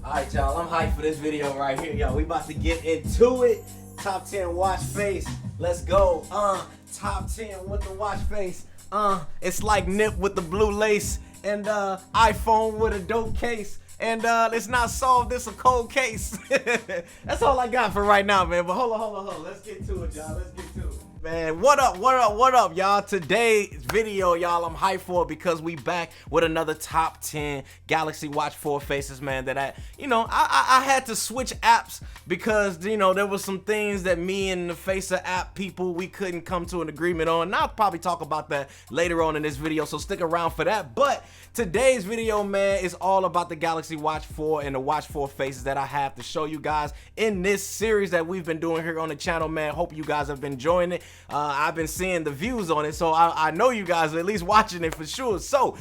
Alright, y'all, I'm hyped for this video right here, y'all. We about to get into it. Top 10 watch face. Let's go. Top 10 with the watch face. It's like Nip with the blue lace and iPhone with a dope case. And it's not solved, it's a cold case. That's all I got for right now, man. But hold on. Let's get to it, y'all. Let's get to it. Man, what up, y'all? Today's video, y'all, I'm hyped for because we back with another top 10 Galaxy Watch 4 faces, man, that I had to switch apps because, there was some things that me and the Facer app people, we couldn't come to an agreement on. And I'll probably talk about that later on in this video, so stick around for that. But today's video, man, is all about the Galaxy Watch 4 and the Watch 4 faces that I have to show you guys in this series that we've been doing here on the channel, man. Hope you guys have been enjoying it. I've been seeing the views on it, so I know you guys are at least watching it for sure. So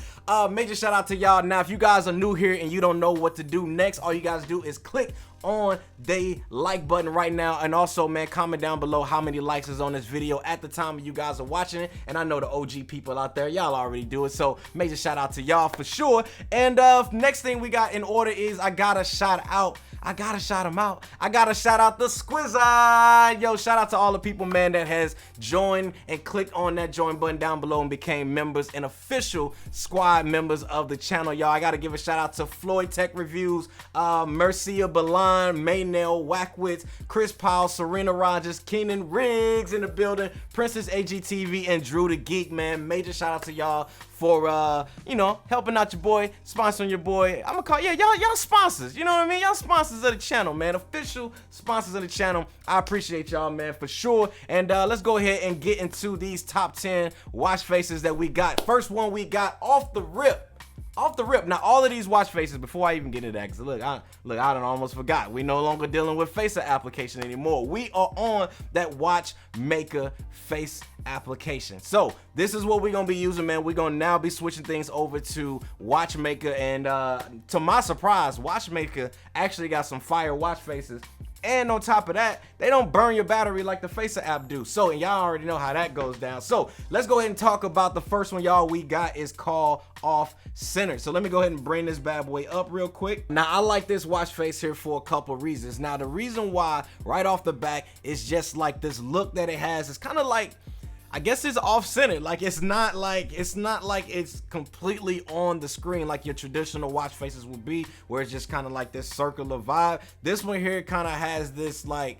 major shout out to y'all. Now if you guys are new here and you don't know what to do next, all you guys do is click on the like button right now, and also, man, comment down below how many likes is on this video at the time you guys are watching it. And I know the OG people out there, y'all already do it, so major shout out to y'all for sure. And next thing we got in order is I gotta shout out the Squizza. Yo, shout out to all the people, man, that has joined and clicked on that join button down below and became members and official squad members of the channel, y'all. I gotta give a shout out to Floyd Tech Reviews, Mercia Balan, Maynell, Wackwitz, Chris Powell, Serena Rogers, Keenan Riggs in the building, Princess AGTV, and Drew the Geek, man. Major shout out to y'all for helping out your boy, sponsoring your boy. I'm gonna call y'all sponsors, you know what I mean? Y'all sponsors of the channel, man. Official sponsors of the channel. I appreciate y'all, man, for sure. And let's go ahead and get into these top 10 watch faces that we got. First one we got off the rip. Now all of these watch faces, before I even get into that, because look, I done almost forgot. We no longer dealing with Facer application anymore. We are on that watchmaker face application. So this is what we're gonna be using, man. We're gonna now be switching things over to watchmaker, and to my surprise, watchmaker actually got some fire watch faces. And on top of that, they don't burn your battery like the Facer app do. So, and y'all already know how that goes down. So let's go ahead and talk about the first one, y'all. We got is called Off Center. So let me go ahead and bring this bad boy up real quick. Now, I like this watch face here for a couple reasons. Now, the reason why right off the back is just like this look that it has. It's kind of like, I guess it's off-centered. Like it's not like it's completely on the screen like your traditional watch faces would be, where it's just kind of like this circular vibe. This one here kind of has this, like,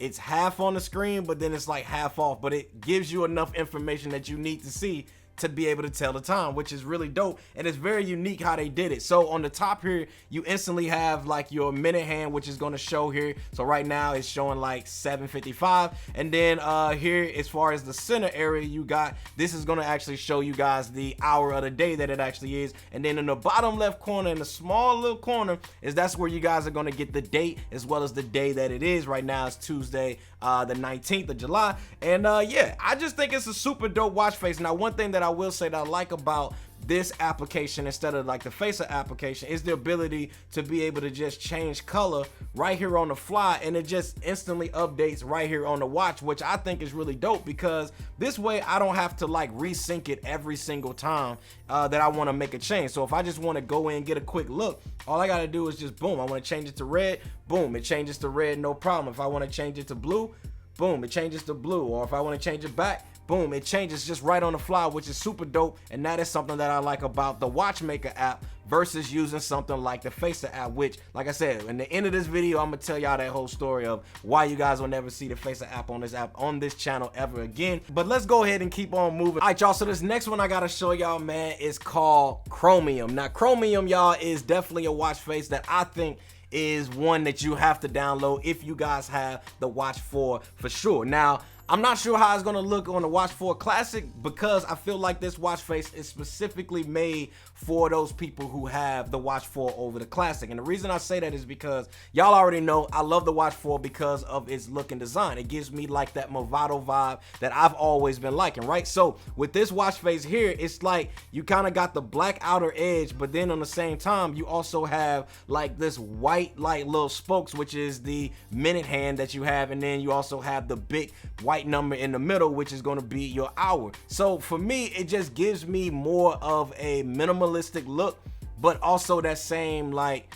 it's half on the screen, but then it's like half off, but it gives you enough information that you need to see to be able to tell the time, which is really dope, and it's very unique how they did it. So on the top here, you instantly have like your minute hand, which is going to show here. So right now it's showing like 7:55, and then here, as far as the center area, you got, this is going to actually show you guys the hour of the day that it actually is. And then in the bottom left corner, in the small little corner, that's where you guys are going to get the date as well as the day that it is. Right now it's Tuesday, the 19th of July. And yeah, I just think it's a super dope watch face. Now, one thing that I will say that I like about this application instead of like the Facer application is the ability to be able to just change color right here on the fly, and it just instantly updates right here on the watch, which I think is really dope, because this way I don't have to like resync it every single time that I want to make a change. So if I just want to go in and get a quick look, all I got to do is just boom, I want to change it to red, boom, it changes to red, no problem. If I want to change it to blue, boom, it changes to blue. Or if I want to change it back, boom, it changes just right on the fly, which is super dope. And that is something that I like about the watchmaker app versus using something like the Facer app, which, like I said, in the end of this video, I'm gonna tell y'all that whole story of why you guys will never see the Facer app on this channel ever again. But let's go ahead and keep on moving. All right, y'all, so this next one I gotta show y'all, man, is called Chromium. Now, Chromium, y'all, is definitely a watch face that I think is one that you have to download if you guys have the Watch 4 for sure. Now, I'm not sure how it's gonna look on the Watch 4 Classic, because I feel like this watch face is specifically made for those people who have the Watch 4 over the Classic. And the reason I say that is because y'all already know I love the Watch 4 because of its look and design. It gives me like that Movado vibe that I've always been liking, right? So with this watch face here, it's like you kind of got the black outer edge, but then on the same time, you also have like this white like little spokes, which is the minute hand that you have, and then you also have the big white number in the middle, which is going to be your hour. So for me, it just gives me more of a minimalistic look, but also that same like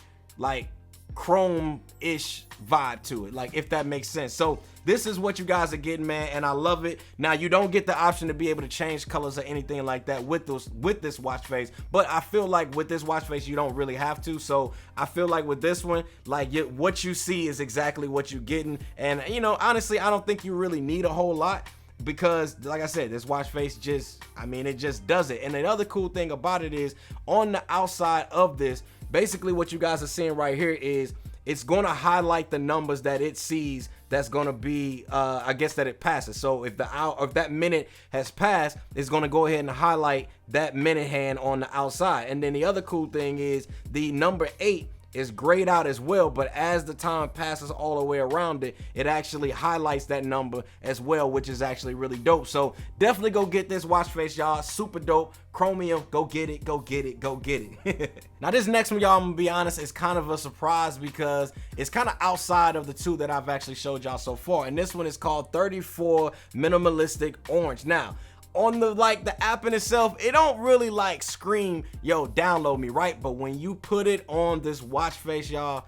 chrome-ish vibe to it, like, if that makes sense. So this is what you guys are getting, man, and I love it. Now, you don't get the option to be able to change colors or anything like that with this watch face, but I feel like with this watch face you don't really have to. So I feel like with this one, like, what you see is exactly what you're getting. And you know, honestly, I don't think you really need a whole lot, because like I said, this watch face just, I mean, it just does it. And the other cool thing about it is, on the outside of this, basically what you guys are seeing right here is it's going to highlight the numbers that it sees that's going to be I guess that it passes. So if that minute has passed, it's going to go ahead and highlight that minute hand on the outside. And then the other cool thing is the number 8 is grayed out as well, but as the time passes all the way around it, it actually highlights that number as well, which is actually really dope. So definitely go get this watch face, y'all. Super dope. Chromium, go get it, go get it, go get it. Now this next one, y'all, I'm gonna be honest, is kind of a surprise because it's kind of outside of the two that I've actually showed y'all so far. And this one is called 34 Minimalistic Orange. Now, on the app in itself, it don't really like scream, yo, download me, right? But when you put it on this watch face, y'all,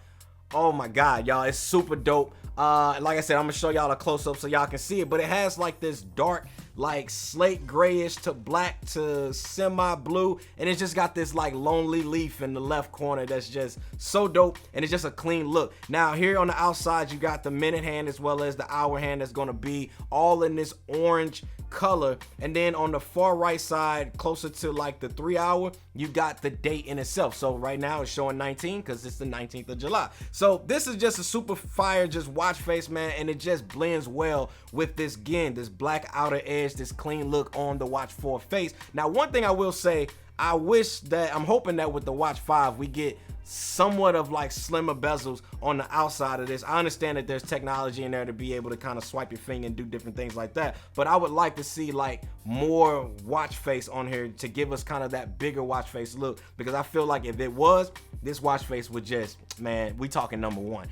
oh my god, y'all, it's super dope. Like I said, I'm gonna show y'all a close-up so y'all can see it, but it has like this dark, like slate grayish to black to semi-blue, and it's just got this like lonely leaf in the left corner that's just so dope, and it's just a clean look. Now here on the outside, you got the minute hand as well as the hour hand that's gonna be all in this orange color, and then on the far right side, closer to like the 3 hour, you got the date in itself. So right now it's showing 19 because it's the 19th of July. So this is just a super fire just watch face, man, and it just blends well with this, again, this black outer edge, this clean look on the Watch 4 face. Now one thing I will say, I'm hoping that with the Watch 5 we get somewhat of like slimmer bezels on the outside of this. I understand that there's technology in there to be able to kind of swipe your finger and do different things like that, but I would like to see like more watch face on here to give us kind of that bigger watch face look, because I feel like if it was, this watch face would just, man, we talking number one.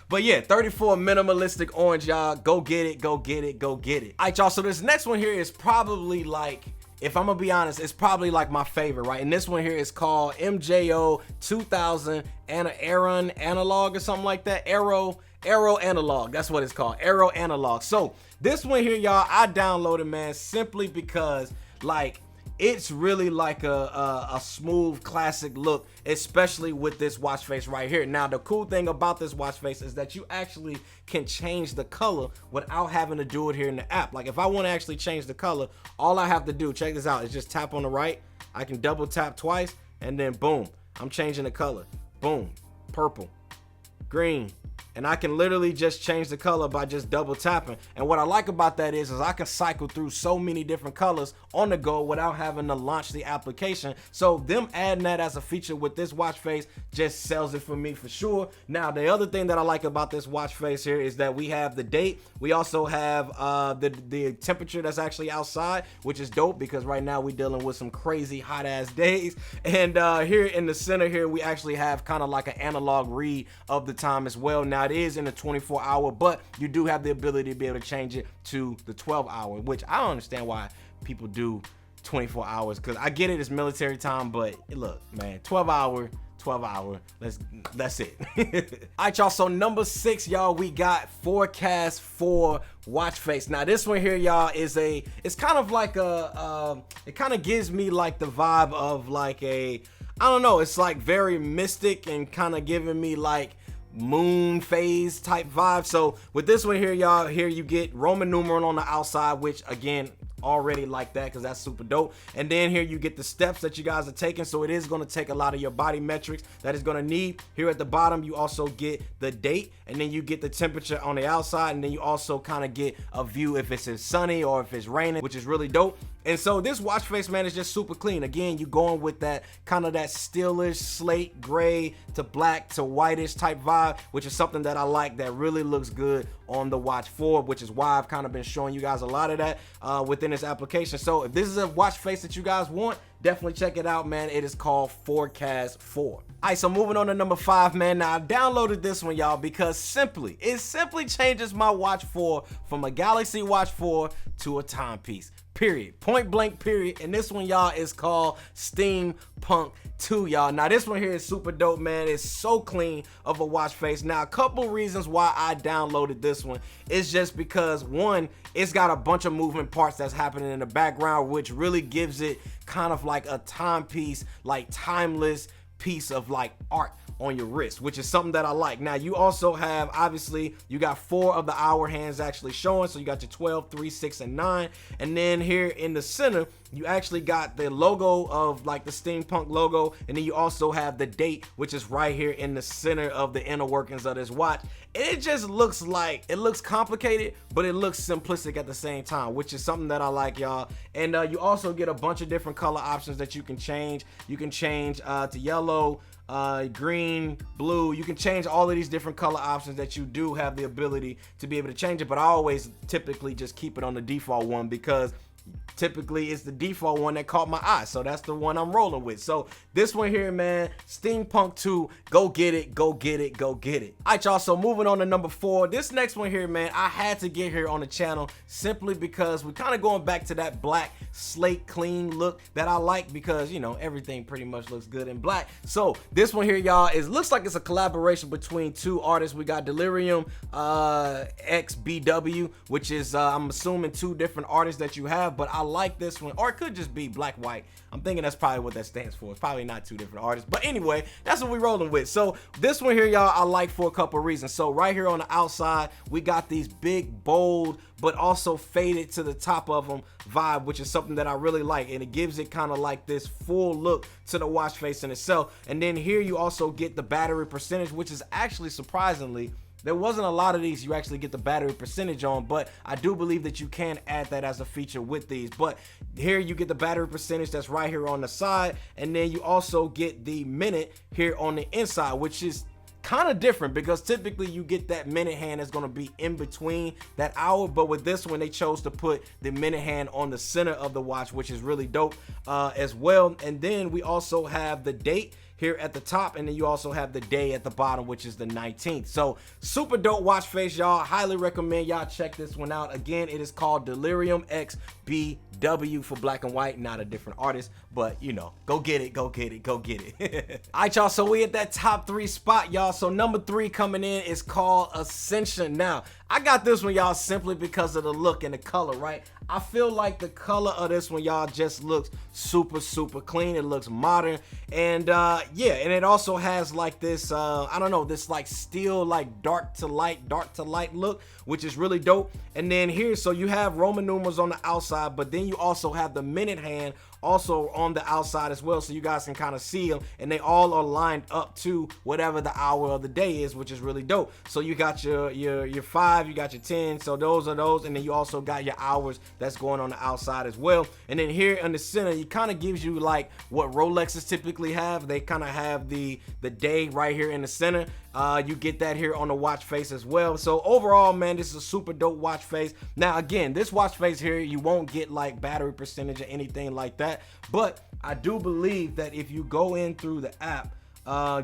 But yeah, 34 Minimalistic Orange, y'all, go get it, go get it, go get it. All right, y'all, so this next one here is probably like, if I'm gonna be honest, it's probably like my favorite, right? And this one here is called MJO 2000 and Aero Analog or something like that. Aero Analog, that's what it's called, Aero Analog. So this one here, y'all, I downloaded, man, simply because like it's really like a smooth classic look, especially with this watch face right here. Now the cool thing about this watch face is that you actually can change the color without having to do it here in the app. Like if I want to actually change the color, all I have to do, check this out, is just tap on the right. I can double tap twice, and then boom, I'm changing the color. Boom, purple, green, and I can literally just change the color by just double tapping. And what I like about that is I can cycle through so many different colors on the go without having to launch the application. So them adding that as a feature with this watch face just sells it for me for sure. Now the other thing that I like about this watch face here is that we have the date. We also have the temperature that's actually outside, which is dope because right now we're dealing with some crazy hot ass days. And here in the center here, we actually have kind of like an analog read of the time as well. Now it is in the 24 hour, but you do have the ability to be able to change it to the 12 hour, which I don't understand why people do 24 hours, because I get it, it's military time, but look, man, 12 hour, that's it. All right, y'all, so number 6, y'all, we got Forecast 4 watch face. Now this one here, y'all, it's kind of like it kind of gives me like the vibe of like I don't know, it's like very mystic and kind of giving me like moon phase type vibe. So with this one here, y'all, here you get Roman numeral on the outside, which again, already like that because that's super dope. And then here you get the steps that you guys are taking, so it is going to take a lot of your body metrics that is going to need. Here at the bottom you also get the date, and then you get the temperature on the outside, and then you also kind of get a view if it's sunny or if it's raining, which is really dope. And so this watch face, man, is just super clean. Again, you going with that kind of that steelish slate gray to black to whitish type vibe, which is something that I like, that really looks good on the Watch 4, which is why I've kind of been showing you guys a lot of that within this application. So if this is a watch face that you guys want, definitely check it out, man. It is called Forecast 4. All right, so moving on to number 5, man. Now I downloaded this one, y'all, because it simply changes my Watch 4 from a Galaxy Watch 4 to a timepiece. period. Point blank, period. And this one, y'all, is called Steampunk 2, y'all. Now, this one here is super dope, man. It's so clean of a watch face. Now, a couple reasons why I downloaded this one is just because, one, it's got a bunch of movement parts that's happening in the background, which really gives it kind of like a timepiece, like timeless piece of like art on your wrist, which is something that I like. Now, you also have, obviously, you got 4 of the hour hands actually showing. So you got your 12, 3, 6, and 9. And then here in the center, you actually got the logo of like the Steampunk logo. And then you also have the date, which is right here in the center of the inner workings of this watch. And it just looks like, it looks complicated, but it looks simplistic at the same time, which is something that I like, y'all. And you also get a bunch of different color options that you can change. You can change to yellow, green, blue. You can change all of these different color options that you do have the ability to be able to change it, but I always typically just keep it on the default one because typically it's the default one that caught my eye, so that's the one I'm rolling with. So this one here, man, Steampunk 2, go get it, go get it, go get it. All right, y'all, so moving on to number 4. This next one here, man, I had to get here on the channel simply because we're kind of going back to that black slate clean look that I like, because, you know, everything pretty much looks good in black. So this one here, y'all, looks like it's a collaboration between 2 artists. We got Delirium x BW, which is I'm assuming 2 different artists that you have, but I like this one. Or it could just be black white. I'm thinking that's probably what that stands for. It's probably not 2 different artists, but anyway, that's what we're rolling with. So this one here, y'all, I like for a couple reasons. So right here on the outside, we got these big, bold, but also faded to the top of them vibe, which is something that I really like, and it gives it kind of like this full look to the watch face in itself. And then here you also get the battery percentage, which is actually surprisingly, there wasn't a lot of these you actually get the battery percentage on, but I do believe that you can add that as a feature with these. But here you get the battery percentage that's right here on the side, and then you also get the minute here on the inside, which is kind of different because typically you get that minute hand that's going to be in between that hour, but with this one they chose to put the minute hand on the center of the watch, which is really dope as well. And then we also have the date here at the top, and then you also have the day at the bottom, which is the 19th. So super dope watch face, y'all. Highly recommend y'all check this one out. Again, it is called Delirium x BW for black and white, not a different artist, but you know, go get it, go get it, go get it. All right, y'all, so we at that top 3 spot, y'all. So number 3 coming in is called Ascension. Now, I got this one, y'all, simply because of the look and the color, right? I feel like the color of this one, y'all, just looks super, super clean. It looks modern, and yeah, and it also has like this, I don't know, this like steel, like dark to light look, which is really dope. And then here, so you have Roman numerals on the outside, but then you also have the minute hand also on the outside as well, so you guys can kind of see them, and they all are lined up to whatever the hour of the day is, which is really dope. So you got your 5, you got your 10, so those are those, and then you also got your hours that's going on the outside as well. And then here in the center, it kind of gives you like what Rolexes typically have. They kind of have the day right here in the center. You get that here on the watch face as well. So overall, man, this is a super dope watch face. Now again, this watch face here, you won't get like battery percentage or anything like that, but I do believe that if you go in through the app,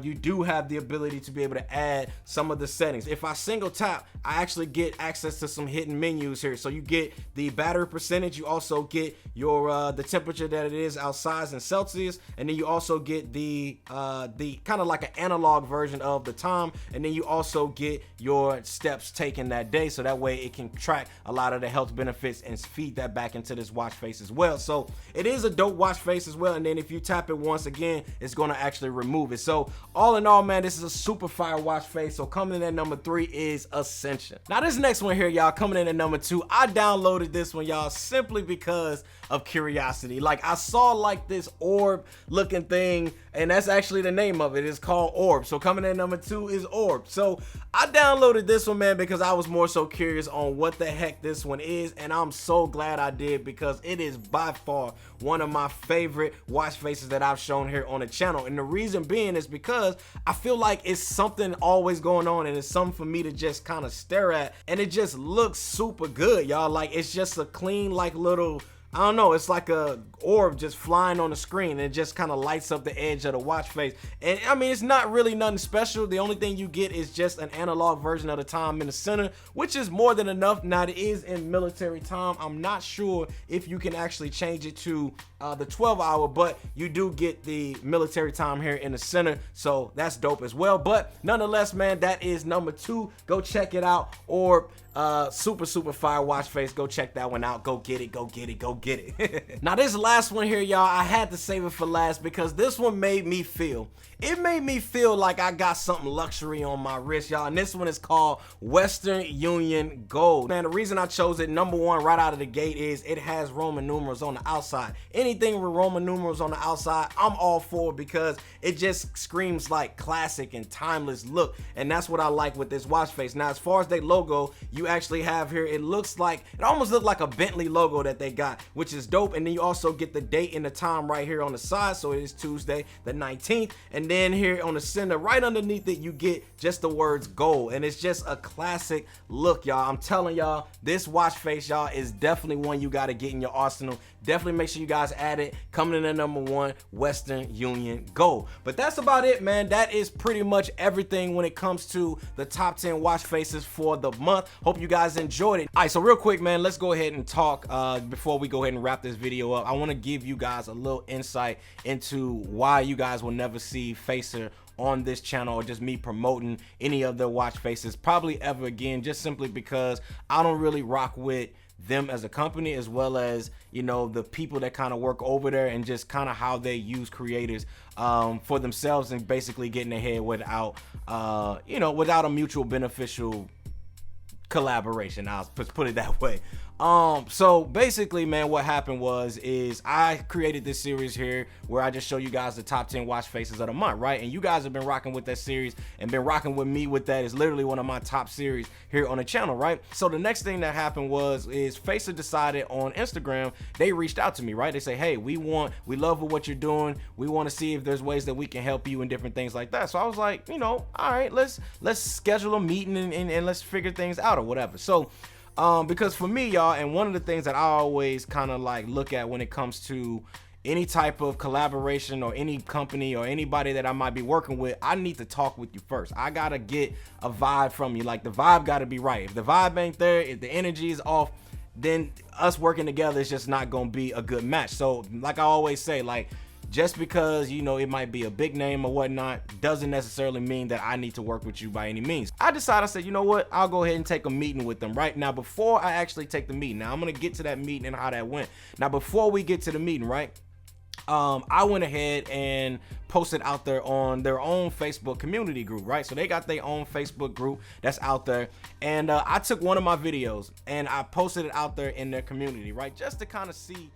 you do have the ability to be able to add some of the settings. If I single tap, I actually get access to some hidden menus here. So you get the battery percentage, you also get your the temperature that it is outside in Celsius, and then you also get the kind of like an analog version of the time, and then you also get your steps taken that day, so that way it can track a lot of the health benefits and feed that back into this watch face as well. So it is a dope watch face as well, and then if you tap it once again, it's going to actually remove it. So all in all, man, this is a super fire watch face. So coming in at number 3 is Ascension. Now this next one here, y'all, coming in at number 2, I downloaded this one, y'all, simply because of curiosity. Like, I saw like this orb looking thing, and that's actually the name of it. It's called Orb. So coming in at number 2 is Orb. So I downloaded this one, man, because I was more so curious on what the heck this one is, and I'm so glad I did, because it is by far one of my favorite watch faces that I've shown here on the channel. And the reason being is because I feel like it's something always going on, and it's something for me to just kind of stare at, and it just looks super good, y'all. Like, it's just a clean like little, I don't know, it's like a orb just flying on the screen, and it just kind of lights up the edge of the watch face. And I mean, it's not really nothing special. The only thing you get is just an analog version of the time in the center, which is more than enough. Now, it is in military time. I'm not sure if you can actually change it to the 12-hour, but you do get the military time here in the center, so that's dope as well. But nonetheless, man, that is number 2. Go check it out. Or super fire watch face, go check that one out. Go get it, go get it, go get it. Now, this last one here, y'all, I had to save it for last because this one made me feel like I got something luxury on my wrist, y'all. And this one is called Western Union Gold. Man, the reason I chose it, number 1, right out of the gate, is it has Roman numerals on the outside. Anything with Roman numerals on the outside, I'm all for, because it just screams like classic and timeless look. And that's what I like with this watch face. Now, as far as their logo, you actually have here, it almost looks like a Bentley logo that they got, which is dope. And then you also get the date and the time right here on the side, so it is Tuesday the 19th. And then here on the center, right underneath it, you get just the words gold, and it's just a classic look, y'all. I'm telling y'all, this watch face, y'all, is definitely one you got to get in your arsenal. Definitely make sure you guys add it. Coming in at number 1, Western Union Gold. But that's about it, man. That is pretty much everything when it comes to the top 10 watch faces for the month. Hope you guys enjoyed it. All right, so real quick, man, let's go ahead and talk before we go ahead and wrap this video up. I want to give you guys a little insight into why you guys will never see Facer on this channel, or just me promoting any of their watch faces probably ever again, just simply because I don't really rock with them as a company, as well as, you know, the people that kind of work over there, and just kind of how they use creators for themselves, and basically getting ahead without you know, without a mutual beneficial collaboration. I'll put it that way. So basically, man, what happened is I created this series here where I just show you guys the top 10 watch faces of the month, right? And you guys have been rocking with that series and been rocking with me with that. It's literally one of my top series here on the channel, right? So the next thing that happened is Facer decided on Instagram, they reached out to me, right? They say, hey, we love what you're doing. We want to see if there's ways that we can help you and different things like that. So I was like, you know, all right, let's schedule a meeting and let's figure things out or whatever. So because for me, y'all, and one of the things that I always kind of like look at when it comes to any type of collaboration or any company or anybody that I might be working with, I need to talk with you first. I gotta get a vibe from you. Like, the vibe gotta be right. If the vibe ain't there, if the energy is off, then us working together is just not gonna be a good match. So like I always say, like, just because, you know, it might be a big name or whatnot doesn't necessarily mean that I need to work with you by any means. I said, you know what, I'll go ahead and take a meeting with them. Right now, before I actually take the meeting, now I'm gonna get to that meeting and how that went. Now, before we get to the meeting, right, I went ahead and posted out there on their own Facebook community group, right? So they got their own Facebook group that's out there, and I took one of my videos and I posted it out there in their community, right, just to kind of see